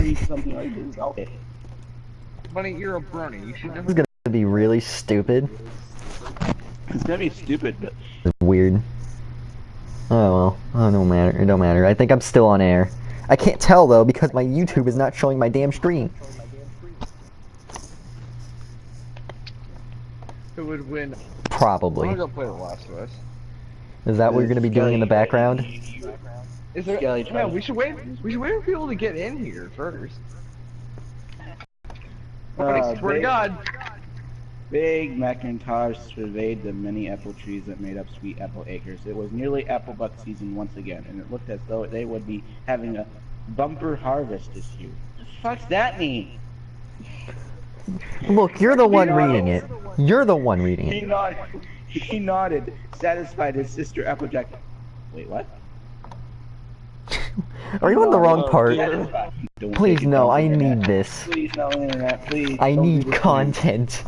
read something like this. Okay. Bunny, you're a brony. You should This never. is gonna be really stupid. It's gonna be stupid, but It's weird. Oh well. Oh, no matter. It don't matter. I think I'm still on air. I can't tell though because my YouTube is not showing my damn stream. Who would win? Probably. I'm gonna go play The Last of Us. Is that what you're gonna be doing in the background? Is there? Skelly Yeah, Charlie. we should wait. We should wait for people to get in here first. Bunny, swear to Big- God. Big Macintosh surveyed the many apple trees that made up Sweet Apple Acres. It was nearly apple buck season once again, and it looked as though they would be having a bumper harvest this year. What the fuck's that mean? Look, you're the one reading it. You're the one reading He it. nodded. He nodded, satisfied his sister Applejack. Wait, what? Are you on the wrong part? Satisfied. Don't Please take it, no, don't I do need that. this. Please no internet, please. I don't do need this to me. content.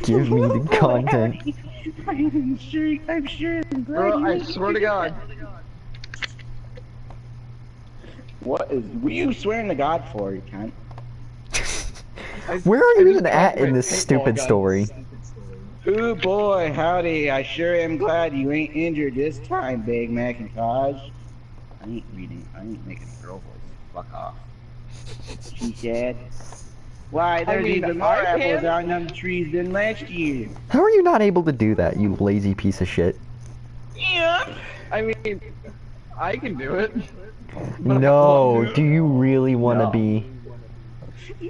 Give me the content. I'm sure. I'm glad Bro, you I like swear to it. God. What is? Were you swearing to God for, you cunt? Where are I you just even at got in my this paintball stupid gun. story? Oh boy, howdy! I sure am glad you ain't injured this time, Big Macintosh. I ain't reading. I ain't making a girl voice. Fuck off. She said. Why, there's mean, even more I apples can. on them trees than last year. How are you not able to do that, you lazy piece of shit? Yeah. I mean, I can do it. But I No, won't. do you really want to No. be?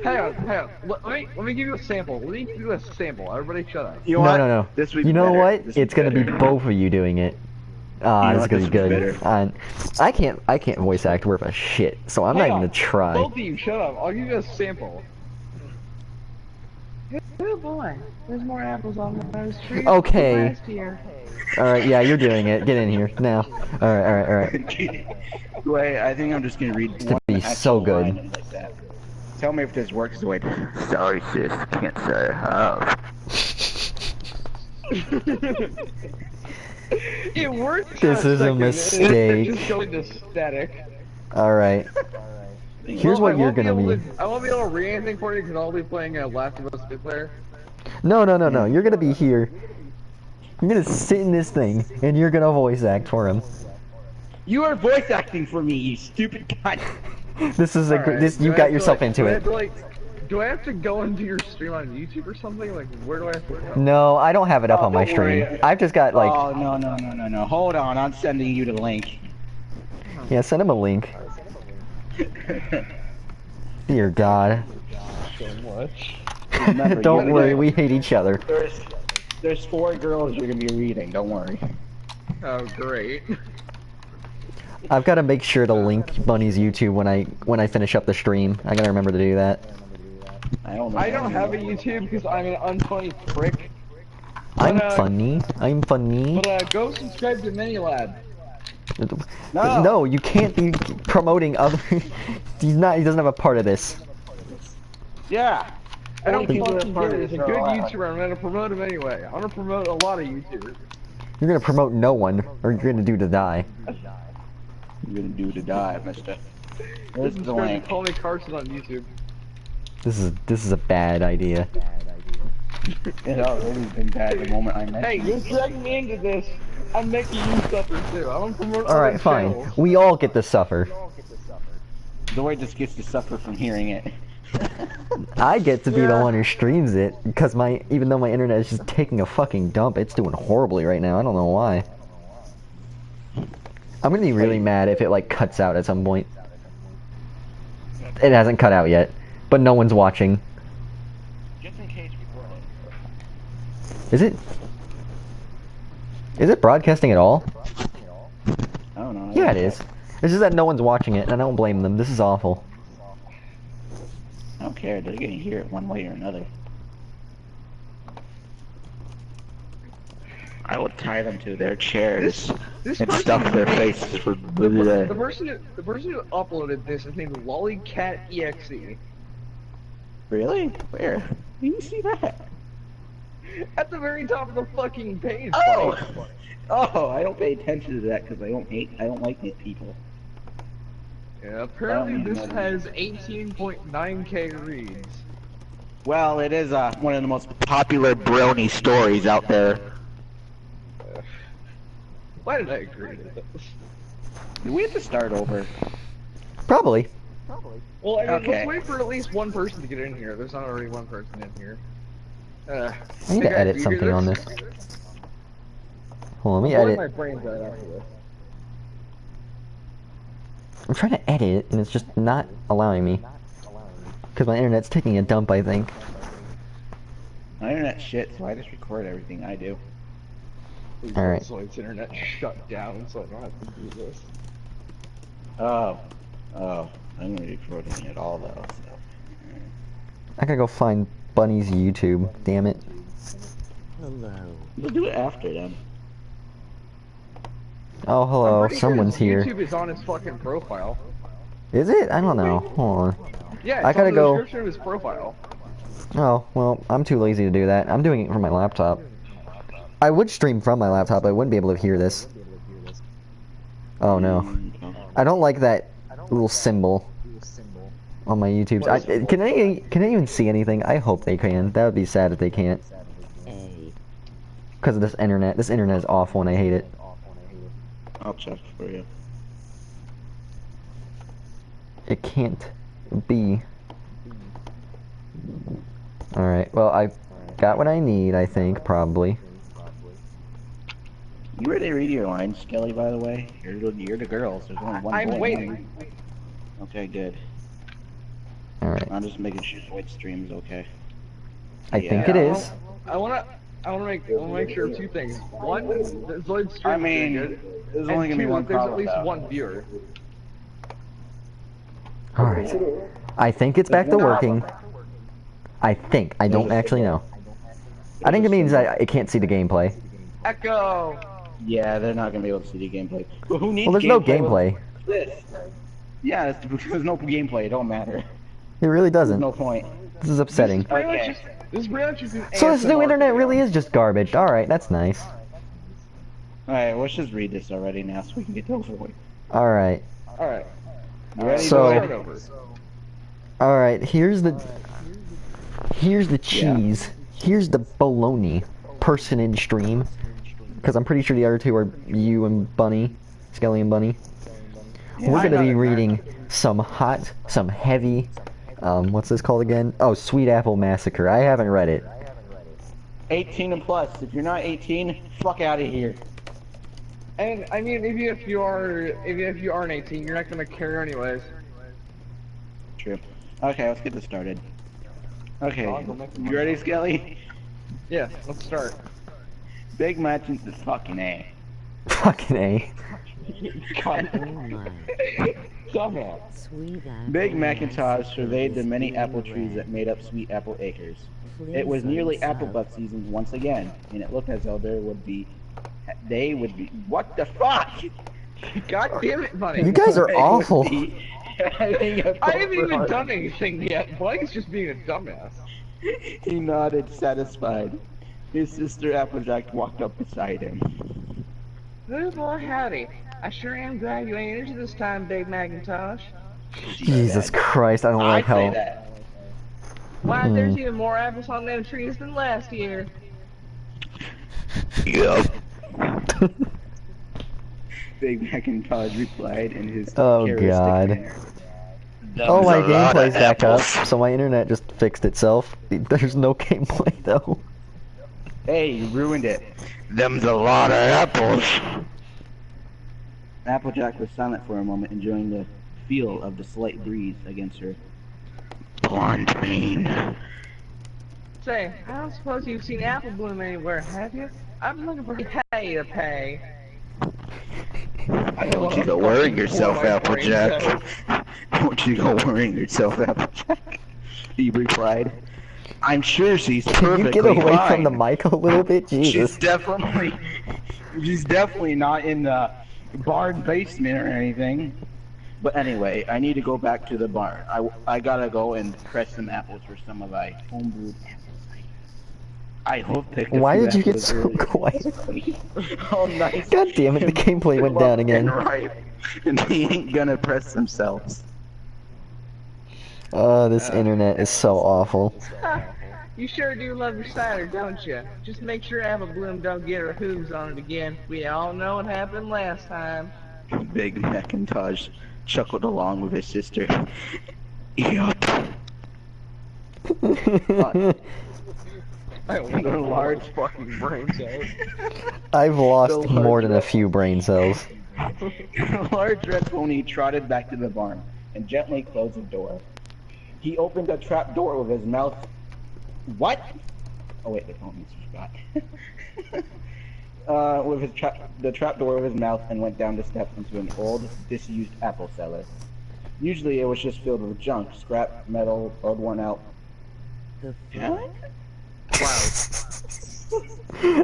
Hang on. Let me give you a sample. Let me give you a sample. Everybody shut up. You know No, what? no, no. This would You be know better. what? This would It's gonna be better. both of you doing it. Ah, You know this is what? gonna be This would be good. I can't voice act worth a shit, so I'm not Hang even on. gonna try. Both of you, shut up. I'll give you a sample. Oh boy, there's more apples on those trees Okay. than last year. All right, yeah, you're doing it. Get in here now. All right. Wait, I think I'm just gonna read to one be actual so good. line like that. Tell me if this works the way. Sorry, sis, can't say how. It worked. This is a second. mistake. It's just going to static. All right. Here's what I you're won't gonna able be. to- I won't be able to read anything for you because I'll be playing a Last of Us 2 player. No. You're gonna be here. You're gonna sit in this thing, and you're gonna voice act for him. You are voice acting for me, you stupid cunt. This is a Alright, this. do You I got have to, yourself like- into do I it. have to, like, do I have to go into your stream on YouTube or something? Like, where do I have to go? No, I don't have it up on my don't worry. stream. I've just got like, Oh no. Hold on, I'm sending you the link. yeah, send him a link. Dear God. So much. Remember, Don't you're worry, gonna- we hate each other. There's 4 girls you're gonna be reading. Don't worry. Oh, great. I've got to make sure to link Bunny's YouTube when I finish up the stream. I gotta remember to do that. I don't know. I don't have a YouTube because I'm an unfunny prick. I'm But, funny. I'm funny. But go subscribe to MiniLab. No. No, you can't be promoting other. He doesn't have a part of this. Yeah. I don't Only people fucking that are care. He's a part good of this are YouTuber. I'm gonna promote him anyway. I'm gonna promote a lot of YouTubers. You're gonna promote no one, or you're gonna do to die. You're gonna do to die, mister. There's the Subscribe link. to Call Me Carson on YouTube. This is a bad idea. It already been bad the moment I mentioned Hey, you're it. dragging me into this. I'm making you suffer too. I'm gonna promote All right, other fine. channels. We all get to suffer. Zoe just gets to suffer from hearing it. I get to be the Yeah. one who streams it because even though my internet is just taking a fucking dump, it's doing horribly right now. I don't know why. I'm gonna be really mad if it like cuts out at some point. It hasn't cut out yet, but no one's watching. Just in case before Is it? Is it broadcasting at all? I don't know. Yeah, it is. It's just that no one's watching it, and I don't blame them. This is awful. I don't care. They're gonna hear it one way or another. I will tie them to their chairs This and person stuff their made- faces for The person who uploaded this is named LollyCatExe. Really? Where? Do you see that? At the very top of the fucking page. Oh! buddy. Oh, I don't pay attention to that because I don't like these people. Yeah, apparently this has 18.9k reads. Well, it is one of the most popular brony stories out there. Why did I agree to this? Do we have to start over? Probably. Well, I mean, Okay. let's wait for at least one person to get in here. There's not already one person in here. I need to edit something on this. Hold on, let me edit. My brain's right after this. I'm trying to edit, and it's just not allowing me. Because my internet's taking a dump, I think. My internet's shit, so I just record everything I do. Alright. So its internet shut down, so I don't have to do this. Oh, I'm not recording at all though. So. I gotta go find Bunny's YouTube. Damn it. Hello. We'll do it after then. Oh, I'm hello. pretty sure Someone's his here. YouTube is on his fucking profile. Is it? I don't know. Hold on. Yeah, it's I gotta on the go. description of his profile. Oh, well, I'm too lazy to do that. I'm doing it from my laptop. I would stream from my laptop, but I wouldn't be able to hear this. Oh no. I don't like that little symbol on my YouTube. Can they even see anything? I hope they can. That would be sad if they can't. Because of this internet. This internet is awful and I hate it. I'll check for you. It can't be. Alright, well, I got what I need, I think, probably. You ready to read your lines, Skelly, by the way? You're the girls. There's only one boy. I'm waiting. Okay, good. Alright. I'm just making sure Void stream is okay. I think it is. I wanna make sure of two things. One, that Zoid's stream I mean, is good. there's And only gonna be two, one there's problem. at least though. one viewer. Alright. I think it's back to working. I think. I don't actually know. I think it means I can't see the gameplay. Echo! Yeah, they're not gonna be able to see the gameplay. Well, who needs Well, there's no gameplay? gameplay. This. Yeah, it's because there's no gameplay. It don't matter. It really There's doesn't. no point. This is upsetting. Okay. This is pretty much just an So this new ASMR internet video. really is just garbage. Alright, that's nice. Alright, let's just read this already now so we can get over with. Alright. Alright. You ready? So- Start over. Alright, here's the cheese. Here's the bologna personage stream. Because I'm pretty sure the other two are you and Bunny. Skelly and Bunny. Yeah, We're I gonna know be that. reading some hot, some heavy, what's this called again? Oh, Sweet Apple Massacre. I haven't read it. 18 and plus. If you're not 18, fuck out of here. And I mean, even if you aren't 18, you're not gonna care anyways. True. Okay, let's get this started. Okay, you ready, Skelly? Yeah, let's start. Big matches the fucking A. Fucking A. God. Oh my. Come on. Sweet Big apple Macintosh surveyed the many massacre apple is trees that red. made up Sweet Apple Acres. Please It was nearly what's apple up? buck season once again, and it looked as though they would be. What the fuck? God damn it, buddy. You guys are They awful. would be having a I haven't even pulver. done anything yet. Blake's just being a dumbass. He nodded, satisfied. His sister Applejack walked up beside him. Good boy, howdy. I sure am glad you ain't into this time, Big Macintosh. Jesus Christ, I don't like I say how... that. Why, there's even more apples on them trees than last year. Yep. Big Macintosh replied in his Oh, characteristic God. manner. Oh, my Them's a lot gameplay's of back up, apples. so my internet just fixed itself. There's no gameplay, though. Hey, you ruined it. Them's a lot of apples. Applejack was silent for a moment, enjoying the feel of the slight breeze against her blonde mane. Say, I don't suppose you've seen apple bloom anywhere, have you? I've been looking for pay to pay. I want you to worry yourself, Applejack. I want you to go worrying yourself, Applejack. He replied. I'm sure she's Can perfectly you get away fine. from the mic a little bit? Jesus. She's definitely not in the barn basement or anything. But anyway, I need to go back to the barn. I gotta go and press some apples for some of my homebrew apple cider. I hope picked a Why few did you get apples so earlier. quiet? Oh, nice. God damn it, the gameplay went down again. And ripe, and they ain't gonna press themselves. Oh, this internet is so awful. You sure do love your cider, don't you? Just make sure Apple Bloom don't get her hooves on it again. We all know what happened last time. Big Macintosh chuckled along with his sister. Yup. I wonder large fucking brain cells. I've lost The more than a large- few brain cells. The large red pony trotted back to the barn and gently closed the door. He opened a trap door with his mouth. What? Oh wait, the pony forgot. With the trap door with his mouth and went down the steps into an old, disused apple cellar. Usually it was just filled with junk, scrap, metal, old worn out. What?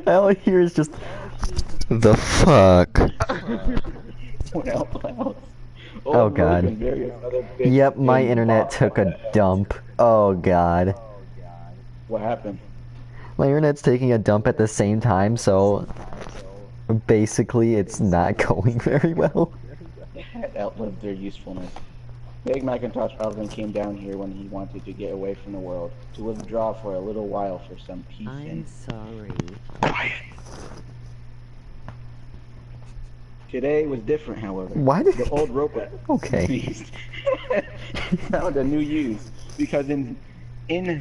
All I hear is just the fuck. Worn out clouds. Oh, Old God. rope and various other bits Yep, my in internet box took a that- dump. Oh god. What happened? My internet's taking a dump at the same time, so basically it's not going very well. They had outlived their usefulness. Big Macintosh often came down here when he wanted to get away from the world, to withdraw for a little while for some peace I'm and sorry. quiet. Today was different, however. Why did The old rope Okay. beast found a new use, because in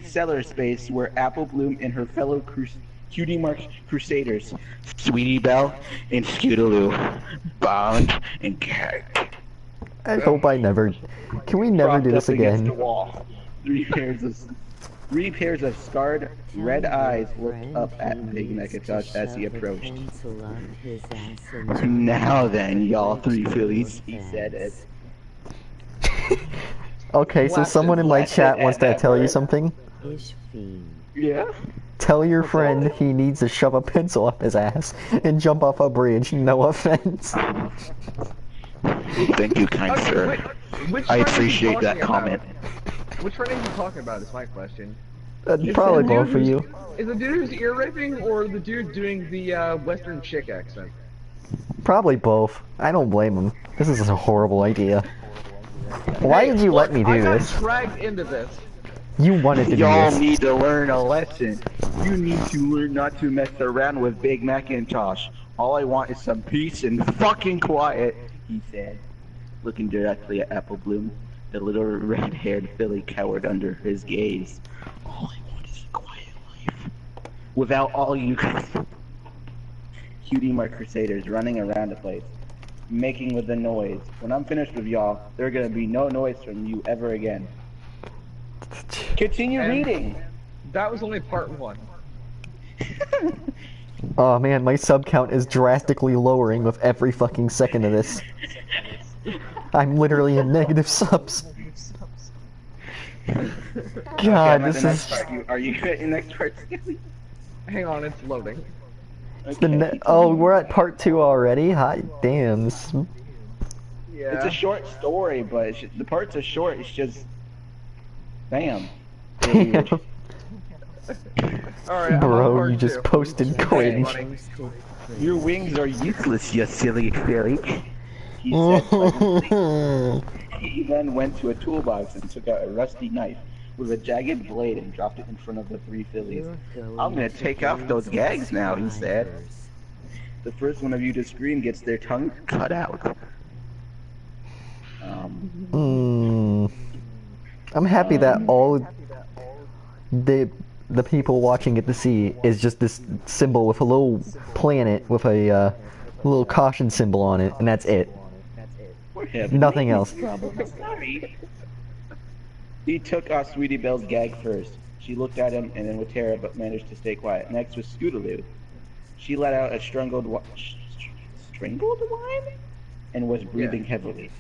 cellar space were Apple Bloom and her fellow Cutie Mark Crusaders, Sweetie Belle and Scootaloo, bound and gagged. I hope I never... Can we never do Propped this up against again? the wall. Three pairs of scarred red eyes looked up at Big Macintosh as he approached. Now then, y'all three fillies, he said as Okay, so someone in my chat wants to tell you something. yeah. Tell your friend he needs to shove a pencil up his ass and jump off a bridge, no offense. Thank you, kind Okay, sir. which I friend is he appreciate that talking comment. about? Which friend is he talking about is my question. Probably the dude both for who's- you. Is the dude who's ear raping or the dude doing the Western chick accent? Probably both. I don't blame him. This is a horrible idea. Why did you let me I do got this? dragged into this. You wanted to do Y'all this. need to learn a lesson. You need to learn not to mess around with Big Macintosh. All I want is some peace and fucking quiet, he said, looking directly at Apple Bloom. The little red-haired filly cowered under his gaze. All I want is a quiet life. Without all you Cutie Mark Crusaders running around the place, making with the noise. When I'm finished with y'all, there's gonna be no noise from you ever again. Continue And- reading. That was only part one. Oh man, my sub count is drastically lowering with every fucking second of this. I'm literally in negative subs. God, Okay, this the next is part. Are you at your next part? Hang on, it's loading. oh, we're at part 2 already. Hi, damn. Yeah. It's a short story, but the parts are short. It's just, bam. Damn. Alright, Bro, you just posted cringe. Your wings are useless, you silly filly. He said pleasantly. He then went to a toolbox and took out a rusty knife with a jagged blade and dropped it in front of the three fillies. I'm gonna take off those gags now, he said. The first one of you to scream gets their tongue cut out. I'm happy that all the people watching get to see is just this symbol with a little planet with a little caution symbol on it, and that's it. Nothing else. He took off Sweetie Belle's gag first. She looked at him and then with terror but managed to stay quiet. Next was Scootaloo. She let out a strangled whine and was breathing heavily,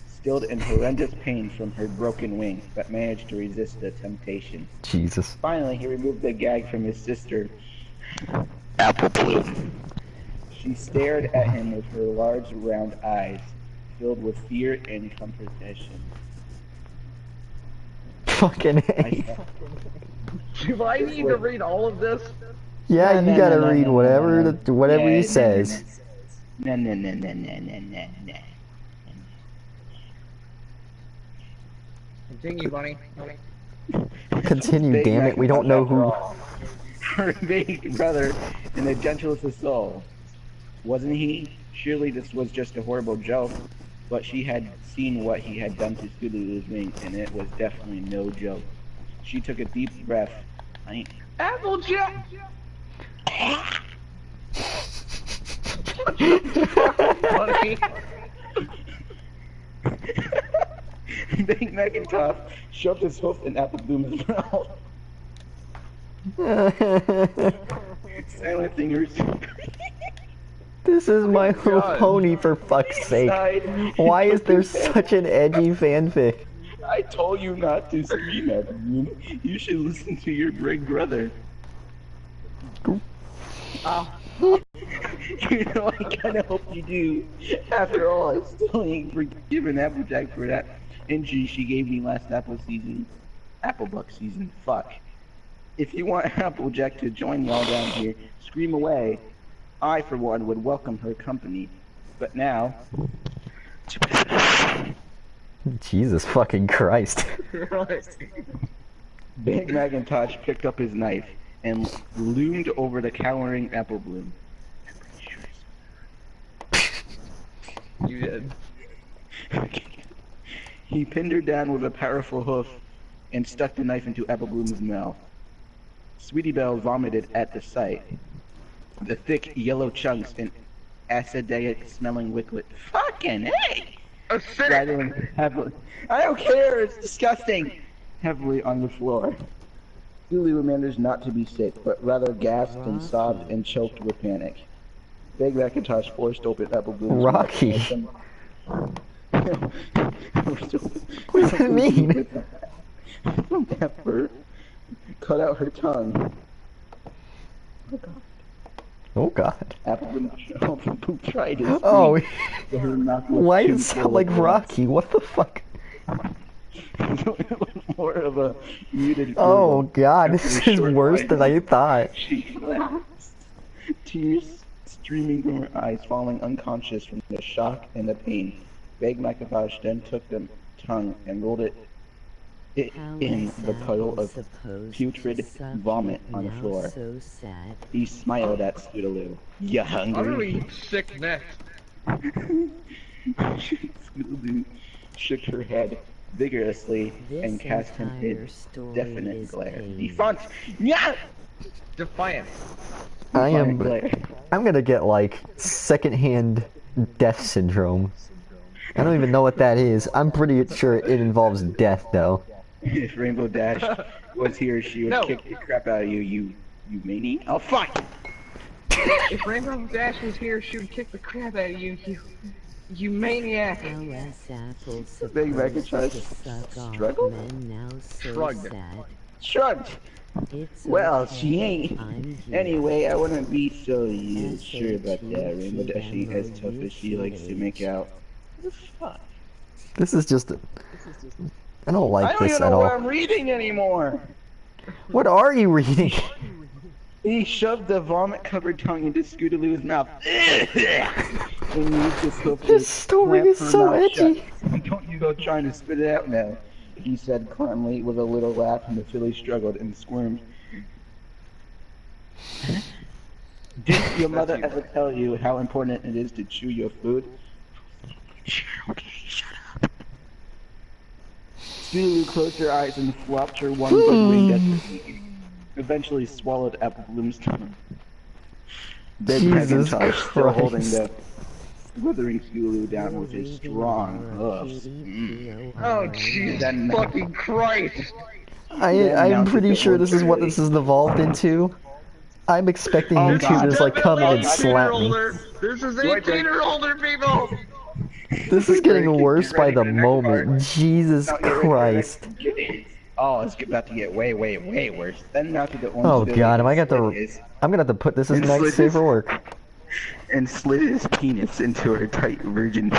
stilled in horrendous pain from her broken wing, but managed to resist the temptation. Jesus. Finally, he removed the gag from his sister, Apple Bloom. She stared at him with her large round eyes, filled with fear and comprehension. Fucking A. Do I need to read all of this? Yeah, No, you no, gotta no, no, read no, whatever no, no. whatever Yeah, he says. No. Continue, Bunny. Continue, Big damn it. We don't know Macintosh, who. after all. Her big brother and the gentlest of souls. Wasn't he? Surely this was just a horrible joke. But she had seen what he had done to Scootaloo's ring, and it was definitely no joke. She took a deep breath. Applejack! Bunny. Big Macintosh shoved his hoof in Apple Bloom's mouth. Silencing her. This is My Little God. Pony, for fuck's sake. Why is there such an edgy fanfic? I told you not to scream at me. You should listen to your big brother. Oh. You know, I kind of hope you do. After all, I still ain't forgiven Applejack for that injury she gave me last apple buck season. Fuck. If you want Applejack to join y'all down here, scream away. I, for one, would welcome her company. But now... Jesus fucking Christ. Big Macintosh picked up his knife and loomed over the cowering Apple Bloom. You did. He pinned her down with a powerful hoof and stuck the knife into Apple Bloom's mouth. Sweetie Belle vomited at the sight. The thick yellow chunks and acidic smelling liquid. Fucking hey! Acidic! Heavily. I don't care, it's disgusting! Heavily on the floor. Scootaloo managed not to be sick, but rather gasped and sobbed and choked with panic. Big Macintosh forced open Apple Bloom's Rocky. mouth. What does that mean? Pepper cut out her tongue. Oh god. Apple Bloom tried to Oh, but her mouth was why too does it sound full like of Rocky? What the fuck? It was more of a muted Oh gurgle. god, After this a is short worse while, than I thought. She collapsed, tears streaming from her eyes, falling unconscious from the shock and the pain. Big Macintosh then took the tongue and rolled it in the puddle of putrid vomit on the floor. So sad. He smiled at Scootaloo. You hungry? Utterly sick neck. Scootaloo shook her head vigorously and This cast him entire a story definite is glare. pain. Defunct! Yeah! Defiant. I'm Glare. gonna get like secondhand death syndrome. I don't even know what that is. I'm pretty sure it involves death though. If Rainbow Dash was here, she would No. kick the crap out of you, you maniac. Oh, fuck! If Rainbow Dash was here, she would kick the crap out of you, you maniac. How was Apple Big supposed Macintosh to suck off struggled? men now so Shrugged. sad? Shrugged! It's Well, okay, she ain't. I'm here. Anyway, I wouldn't be so sure about that. S-H-U-T Rainbow Dash ain't as tough as she likes to make out. What the fuck? This is just. I don't like I don't this even at know what all. I'm reading anymore! What are you reading? He shoved the vomit-covered tongue into Scootaloo's mouth. And used his hoof to This story clamp is her so mouth edgy. shut. Don't you go trying to spit it out now, he said calmly with a little laugh, and the filly struggled and squirmed. Didn't your mother ever tell you how important it is to chew your food? Okay, shut up. Scootaloo closed her eyes and flopped her one good wing desperately. Eventually swallowed Apple Bloom's tongue. Big Jesus Macintosh still holding Christ. the withering Scootaloo down with his strong hoofs. Oh, Jesus That man- fucking Christ. I'm pretty sure this is what this has evolved into. I'm expecting you to just like come in and slap me. This is 18 or older people. This is getting worse by the moment. Jesus Christ. Oh, it's about to get way, way, way worse. Then now to the orange Oh filly god, am I and gonna have slit to? his- I'm gonna have to put this as and next slit day his- for work. and slid his penis into her tight virgin.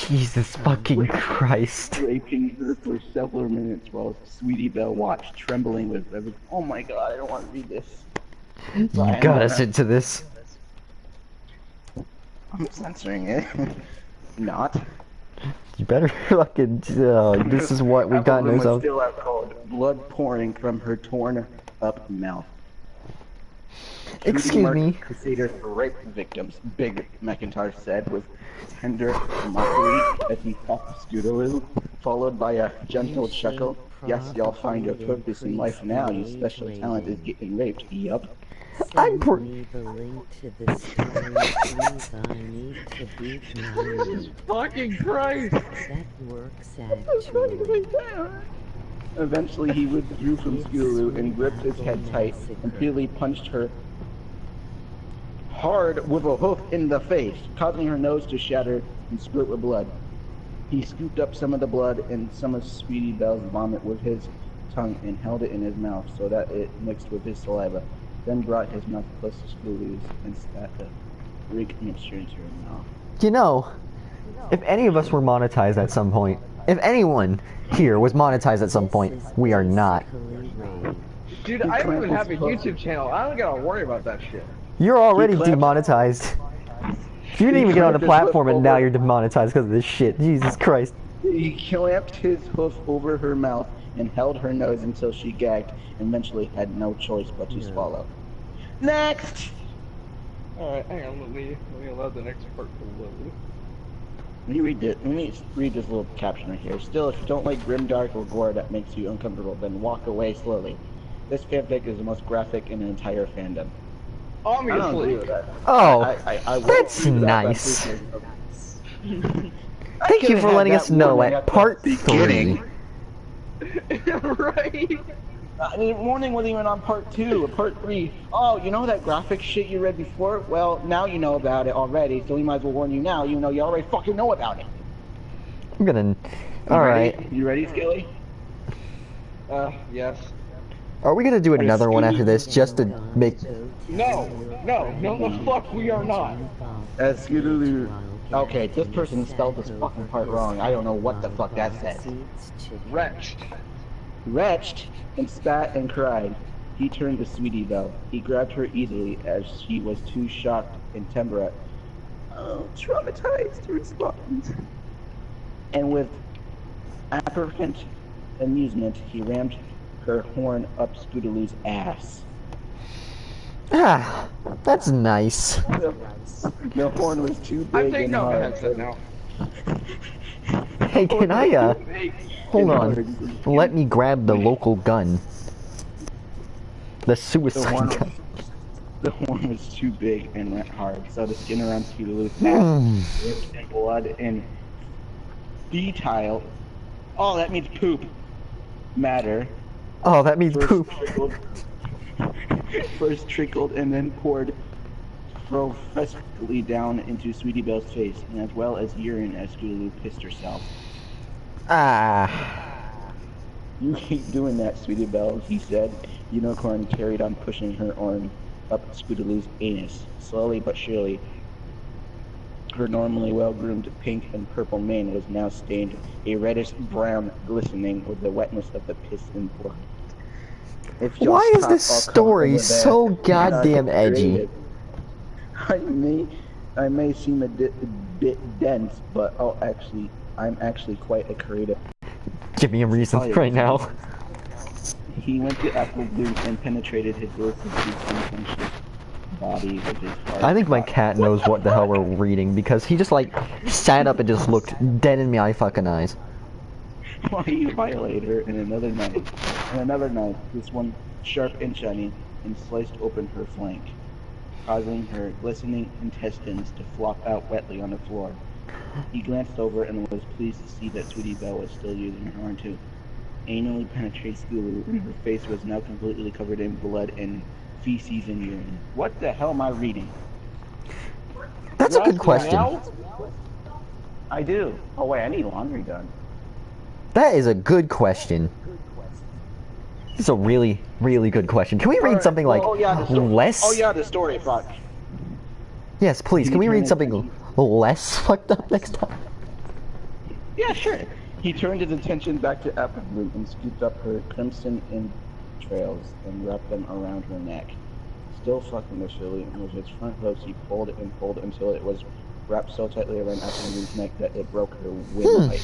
Jesus fucking Christ. Raping her for several minutes while Sweetie Belle watched, trembling with every. Oh my god, I don't want to read this. You got us into this. I'm censoring it. Not. You better fucking. This is what we've gotten Applejack was ourselves. still out cold, blood pouring from her torn up mouth. Excuse me. Crusader for rape victims, Big McIntyre said with tender mockery as he cuffed Scootaloo, followed by a gentle chuckle. Yes, y'all find your purpose in life now. Your special talent is getting raped. Yup. I'm Send me the link to the story, please. I need to beat my Jesus fucking Christ! That works actually. Eventually, he withdrew from Scootaloo and gripped his head tight, and repeatedly punched her hard with a hoof in the face, causing her nose to shatter and spurt with blood. He scooped up some of the blood and some of Sweetie Belle's vomit with his tongue and held it in his mouth so that it mixed with his saliva, then brought his mouth close to Scootaloo's and spat the Greek mixture into her mouth. You know, if any of us were monetized at some point, if anyone here was monetized at some point, we are not. Dude, I don't even have a YouTube channel. I don't gotta worry about that shit. You're already He clapped- demonetized. You didn't even get on the clamped his platform hoof and now over- you're demonetized because of this shit. Jesus Christ. He clamped his hoof over her mouth and held her nose until she gagged and eventually had no choice but to swallow. Next! Alright, hang on, let me allow the next part to load. Let me read this little caption right here. Still, if you don't like grimdark or gore that makes you uncomfortable, then walk away slowly. This fanfic is the most graphic in the entire fandom. I don't agree Obviously. with that. Oh, I will that's agree with that, but nice. I Thank you could've for had letting that us know warning at the part beginning. 3. Right? The warning wasn't even on part 2 or part 3. Oh, you know that graphic shit you read before? Well, now you know about it already, so we might as well warn you now, even though you already fucking know about it. I'm gonna. Alright. You ready, Skilly? Yes. Are we gonna do another one after this just to make. No, the fuck we are not. As Scootaloo. Okay, this person spelled this fucking part wrong. I don't know what the fuck that says. Wretched. Retched and spat and cried. He turned to Sweetie Belle. He grabbed her easily as she was too shocked and traumatized to respond. And with apparent amusement, he rammed her horn up Scootaloo's ass. Ah, that's nice. The horn was too I'm big taking and off my hard. headset now. Hey, can I, hold on. Let me grab the local gun. The The suicide horn, gun. the horn was too big and went hard, so the skin around Scootaloo's ass dripped in blood and detail. Oh, that means poop. Matter. Oh, that means poop. First trickled and then poured profusely down into Sweetie Belle's face, and as well as urine as Scootaloo pissed herself. Ah. You keep doing that, Sweetie Belle, he said. Unicorn carried on pushing her arm up Scootaloo's anus. Slowly but surely, her normally well-groomed pink and purple mane was now stained a reddish brown, glistening with the wetness of the piss and blood. If y'all Why is stop, this I'll come story over there so and goddamn I'll edgy? create it. I may seem a bit dense, but I'm actually quite a creative. Give me a reason right now. He went to Applejack and penetrated his illicit unconscious body with his heart. I think my cat knows what the hell we're reading because he just like sat up and just looked dead in my fucking eyes. Why you violate her in another knife, this one sharp and shiny, and sliced open her flank, causing her glistening intestines to flop out wetly on the floor. He glanced over and was pleased to see that Sweetie Belle was still using her horn to anally penetrate Scootaloo, and her face was now completely covered in blood and feces and urine. What the hell am I reading? That's a good question. I do. Oh wait, I need laundry done. That is a good question. It's a really, really good question. Can we read something like less? Oh yeah, the story. Fuck. Yes, please. Can we read something less fucked up next time? Yeah, sure. He turned his attention back to Applejack and scooped up her crimson entrails and wrapped them around her neck. Still fucking initially, and with his front hooves he pulled and pulled until it was wrapped so tightly around Applejack's neck that it broke her windpipe.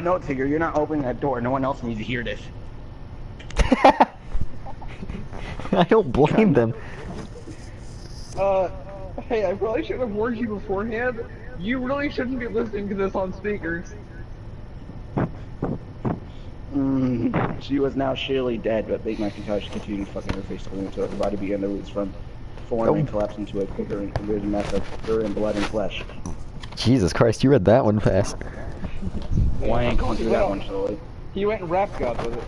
No, Tigger, you're not opening that door. No one else needs to hear this. I don't blame them. Hey, I probably should have warned you beforehand. You really shouldn't be listening to this on speakers. She was now surely dead, but Big Macintosh continued fucking her face until her body began to lose from form and collapse into a quivering mass of fur and blood and flesh. Jesus Christ, you read that one fast. Well, I ain't going through that one slowly. He went and rap God with it.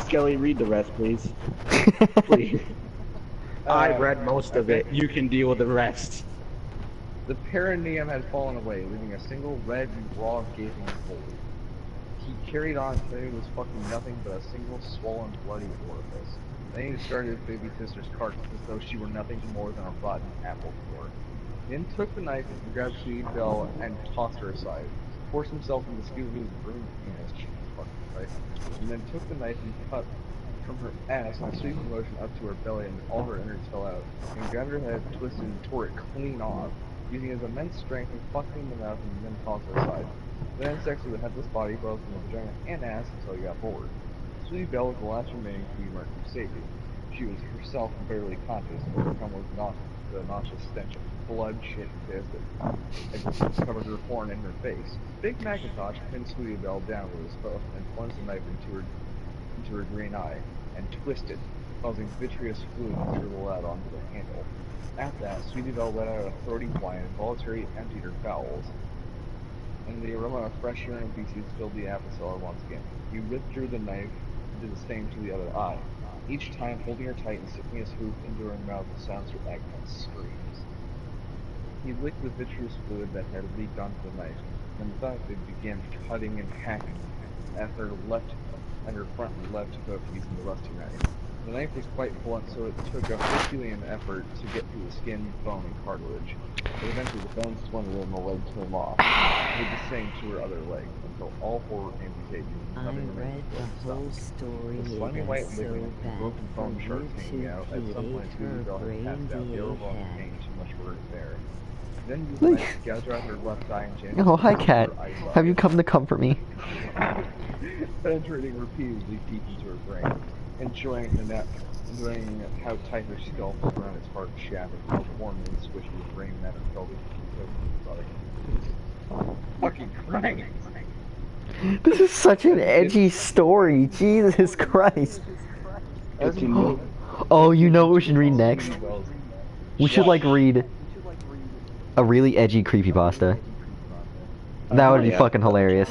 Skelly, read the rest, please. Please. I read most of it. You can deal with the rest. The perineum had fallen away, leaving a single red, raw, gaping hole. He carried on until it was fucking nothing but a single swollen, bloody orifice. Then he discarded his baby sister's carcass as though she were nothing more than a rotten apple core. Then took the knife and grabbed Sweetie Belle and tossed her aside. Forced himself into Scooby-Doo's broom penis, fucking Christ. And then took the knife and cut from her ass in a sweeping motion up to her belly, and all her innards fell out. And grabbed her head, twisted, and tore it clean off, using his immense strength and fucking in the mouth and then tossed her aside. Then sexed with the headless body, both in the vagina and ass, until he got bored. Sweetie Belle was the last remaining to be marked for safety. She was herself barely conscious, overcome with the nauseous stench of blood, shit, and piss that had covered her horn and her face. Big Macintosh pinned Sweetie Belle down with his foot and plunged the knife into her green eye, and twisted, causing vitreous fluid to dribble out onto the handle. At that, Sweetie Belle let out a throaty whine and voluntarily emptied her bowels, and the aroma of fresh urine and feces filled the apple cellar once again. He withdrew the knife and did the same to the other eye, each time holding her tight and sticking his hoof into her mouth with sounds her agonized screams. He licked the vitreous fluid that had leaked onto the knife, and methodically began cutting and hacking at her front and left hoof using the rusty knife. The knife was quite blunt, so it took a Herculean effort to get through the skin, bone, and cartilage. But eventually the bone splintered and the leg came off. He did the same to her other leg, until all four were amputated. I read the whole story. The slimy white liquid and broken bone shards hanging out. At some point, Sweetie Belle had passed out. The overwhelming pain too much for her to bear. Then you gouged out her left eye and chin. Oh, hi, Cat. Have you come to comfort me? Penetrating repeatedly deep into her brain, enjoying how tight her skull felt around its heart shaft, and how warm and squishy the brain matter felt with fucking Christ! This is such an edgy story. Jesus Christ. Oh, you know what we should read next? We should read a really edgy creepypasta. That would be fucking hilarious.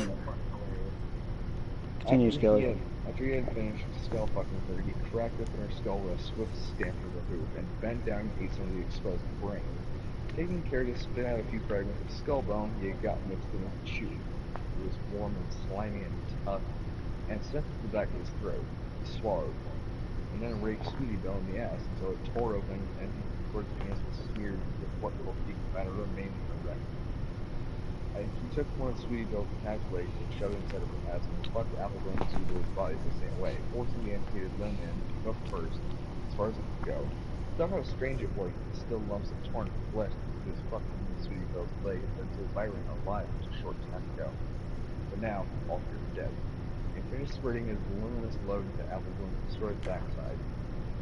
Continue, Skelly. After he had finished skull fucking her, he cracked open her skull with a swift stamp of the hoof and bent down and ate some of the exposed brain. Taking care to spit out a few fragments of skull bone he had gotten mixed in with the chew. It was warm and slimy and tough, and sent to the back of his throat. He swallowed, and then raked Sweetie Belle in the ass until it tore open and towards the penis was smeared with what little fecal matter remained in the rectum. He took one of Sweetie Belle's calf's legs and shoved it inside of her ass and fucked Applejack and Sweetie Belle's bodies the same way, forcing the amputated limb in hook first, as far as it could go. Saw how strange it was with still lumps of torn flesh that was fucking Sweetie Belle's leg until Byron alive just a short time ago. But now, all three were dead. He finished squirting his voluminous load into Applejack's destroyed backside.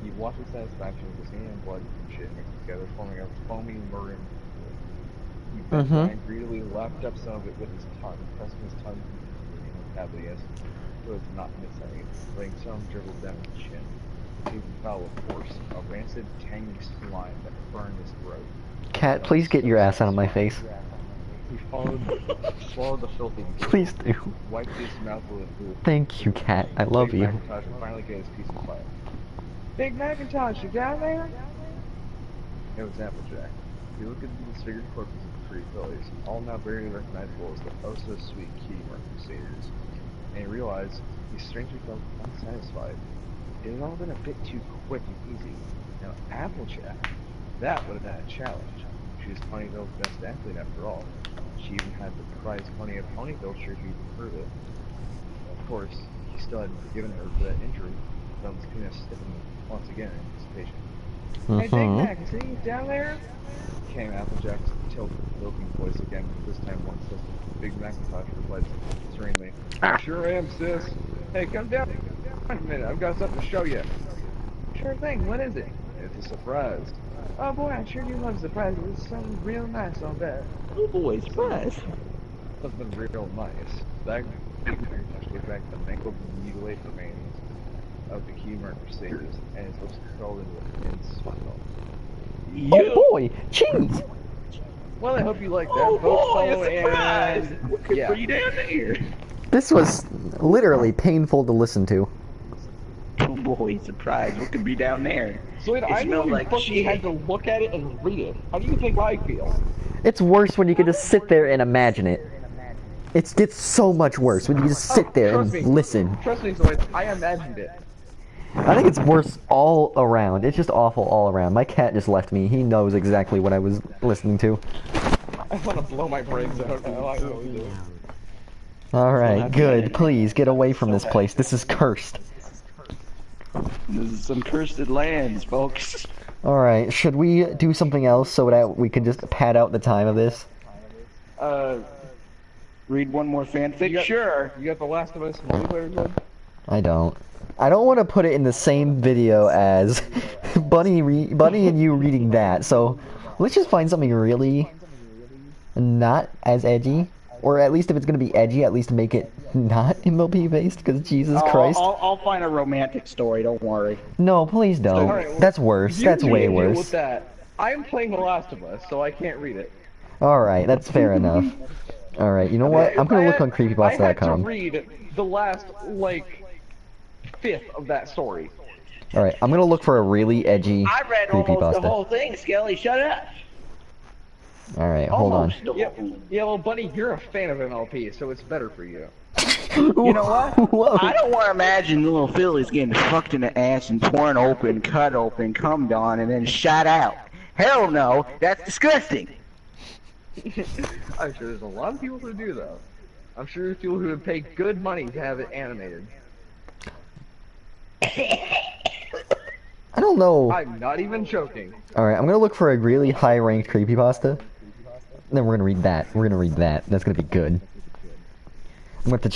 He watched with satisfaction as the sand and blood and shit mixed together, forming a foamy murrin. He bent down and greedily lapped up some of it with his tongue, pressing his tongue in the cavity as so as to not miss any, letting some dribble down his chin. He was foul, of course, a rancid, tangy slime that burned his throat. Cat, please get your ass out of my face. He swallowed the filthy goop, Please do. wiped his mouth with a food. Thank you, Cat. I love Big you. Macintosh would finally get his piece of fire. Big Macintosh, you down there? It was Applejack. He looked at the disfigured corpses of the three fillies, all now barely recognizable as the oh-so-sweet Kitty Mark Crusaders, and he realized he strangely felt unsatisfied. It had all been a bit too quick and easy. Now, Applejack, That would have been a challenge. She was Ponyville's best athlete after all. She even had the prize Pony of Ponyville shirt if you preferred it. Of course, he still hadn't forgiven her for that injury, but was kind of stiffened once again in anticipation. Hey, Big Mac, is he down there? Came Applejack's tilted-looking voice again, this time once Big Macintosh replied serenely, Sure am, sis. Hey, come down a minute, I've got something to show you. Sure thing, what is it? It's a surprise. Oh boy, I sure do love surprises. It's something real nice, I'll bet. Oh boy, surprise. Something real nice. That Big Macintosh gave back the mangled and mutilated remains of the key murder satyrs, and his lips curled into a thin smile. Oh boy, cheese! Well, I hope you like that. Oh boy, Follow a surprise! and... What could yeah. bring you down there? This was literally painful to listen to. Oh boy, surprise! What could be down there? So wait, I know smelled you like fucking shit. had to look at it and read it. How do you think I feel? It's worse when you can just sit there and imagine it. It gets so much worse when you just sit there and listen. Trust me, Zoid, I imagined it. I think it's worse all around. It's just awful all around. My cat just left me. He knows exactly what I was listening to. I want to blow my brains out now. I really do. Alright, good. Please, get away from this place. This is cursed. This is some cursed lands, folks. Alright, should we do something else so that we can just pad out the time of this? Read one more fanfic? Sure. You got The Last of Us multiplayer, Zoid? I don't. I don't want to put it in the same video as Bunny and you reading that, so let's just find something really not as edgy. Or at least if it's going to be edgy, at least make it not MLP based, because Jesus Christ. I'll find a romantic story, don't worry. No, please don't. Alright, well, That's worse. That's way deal worse. with that. I'm playing The Last of Us, so I can't read it. Alright, that's fair enough. Alright, you know what? I'm going to look on I had to creepypasta.com. read the last, fifth of that story. Alright, I'm going to look for a really edgy I read almost the creepypasta. whole thing, Skelly, shut up. Alright, hold on. Yeah, well, buddy, you're a fan of MLP, so it's better for you. You know what? Whoa. I don't want to imagine little Phillies getting fucked in the ass and torn open, cut open, cummed on, and then shot out. Hell no, that's disgusting. I'm sure there's a lot of people who do, though. I'm sure there's people who would pay good money to have it animated. I don't know. I'm not even joking. Alright, I'm gonna look for a really high-ranked creepypasta. Then we're gonna read that. We're gonna read that. That's gonna be good. I'm gonna have to